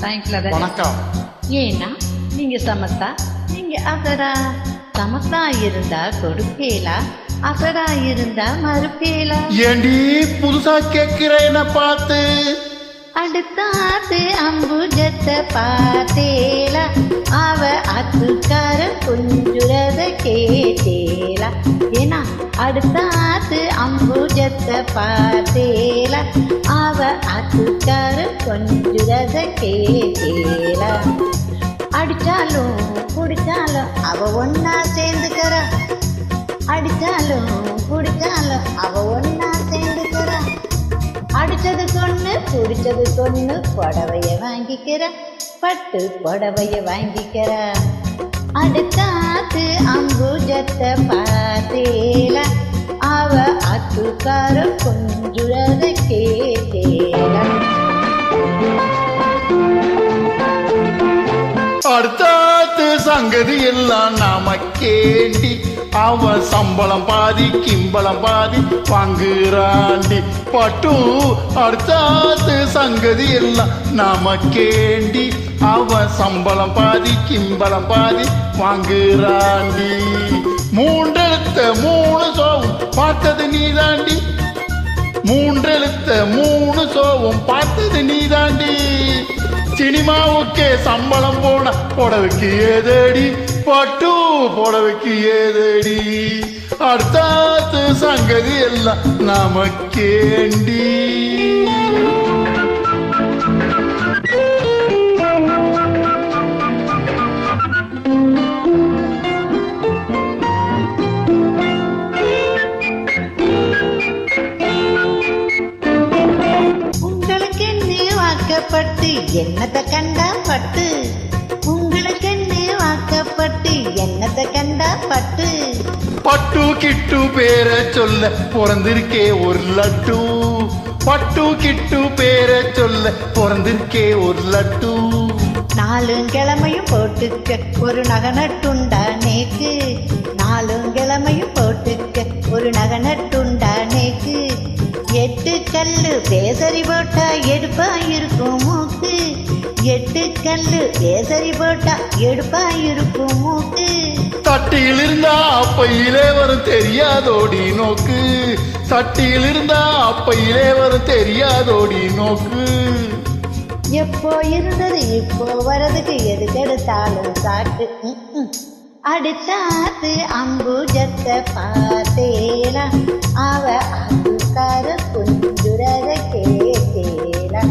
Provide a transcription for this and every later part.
வணக்கம். ஏன்னா நீங்க சமத்தா, நீங்க அசரா. சமத்தா இருந்தா கொடுப்பேலா, அசரா இருந்தா மறுப்பேலா. ஏண்டி புதுசா கேட்கிறேன பார்த்து அடுத்தாத்து அம்புஜத்தை பார்த்தேலா, அவ அத்துக்கார கொஞ்சுறத கேட்டேலா. ஏன்னா அடுத்தாத்து அம்புஜத்தை பார்த்தேலா, அவ அத்துக்கார கொஞ்சுறத கேட்டேலா. அடிச்சாலும் குடிச்சாலும் அவ ஒன்னா சேர்ந்துக்கிறா, அடிச்சாலும் குடிச்சாலும் அவ ஒன்னா சேர்ந்துக்கிறா. அடிச்சது கொன்னு குடிச்சது கொன்னு புடவைய வாங்கிக்கிற, பட்டு புடவைய வாங்கிக்கிற. அடுத்தாத்து அம்புஜத்தை பார்த்தேல, அவ அத்துக்கார கொஞ்சுறத கேட்டேல. அடுத்தாத்து சங்கதி எல்லாம் நமக்கேண்டி, அவன் சம்பளம் பாதி கிம்பளம் பாதி வாங்குறாண்டி. பட்டு அடுத்தாத்து சங்கதி எல்லாம் நமக்கேண்டி, அவன் சம்பளம் பாதி கிம்பளம் பாதி வாங்குறாண்டி. மூன்றெழுத்த மூணு சோவும் பார்த்தது நீதாண்டி, மூன்றெழுத்த மூணு சோவும் பார்த்தது நீதாண்டி. சினிமாவுக்கே சம்பளம் போன புடவைக்கு ஏதடி, பட்டு புடவைக்கு ஏதடி. அடுத்தாத்து சங்கதி எல்லாம் நமக்கேண்டி. வாக்கப்பட்டு என்னத்தை கண்டா பட்டு, உங்களுக்கு வாக்கப்பட்டு என்னத்தை கண்டா பட்டு. பட்டு கிட்டு பேரை சொல்ல பிறந்திருக்கே ஒரு லட்டு, பட்டு கிட்டு பேரை சொல்ல பிறந்திருக்கே ஒரு லட்டு. நாலும் கிழமையும் போட்டுக்க ஒரு நகனட்டுண்டா நேக்கு, நாலும் கிழமையும் போட்டுக்க ஒரு நகனட்டுண்டா நேக்கு. எட்டு கல்லு பேசரி போட்டா எடுப்பா இருக்கும் மூக்கு, எட்டு கல்லு பேசரி போட்டா எடுப்பா இருக்கும் மூக்கு. தட்டியில் இருந்தா அப்பையிலே வரும் தெரியாதோடி நோக்கு, தட்டியில் இருந்தா அப்பையிலே வரும் தெரியாதோடி நோக்கு. எப்போ இருந்தது இப்போ வரதுக்கு எதுக்கெடுத்தாலும் சாட்டு. அடுத்தாத்து அம்புஜத்தை பார்த்தேலா, அவ அதுக்கார கொஞ்சுறத கேட்டேலா.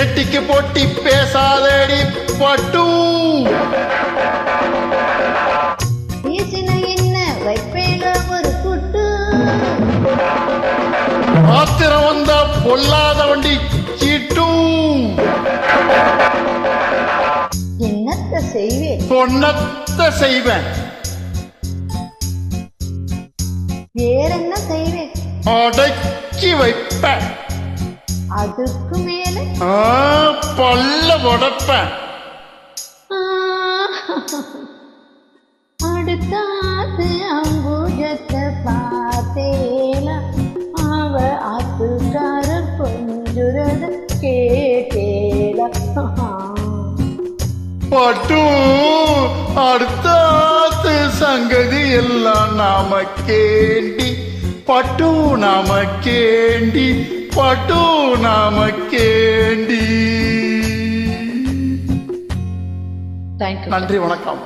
எட்டிக்கு பொட்டி பேசாதடி பட்டு, பேசின என்ன வைப்பேல ஒரு குட்டு. ஆத்திரம் வந்தா பொல்லாத வண்டி சீட்டு, என்னத்த செய்வேன் பொன்னத்த செய்வேன். வேறென்ன செய்வேன், அடக்கி வைப்பேன். அதுக்கு மேல பல்ல உடைப்பேன். அடுத்தாத்து அம்புஜத்தை பார்த்தேலா, அவ அதுக்கார கொஞ்சுறத கேட்டேலா. பட்டு அடுத்தாத்து சங்கதி எல்லாம் நமக்கேண்டி, பட்டு நமக்கேண்டி, பட்டு நமக்கேண்டி. தேங்க்யூ. நன்றி, வணக்கம்.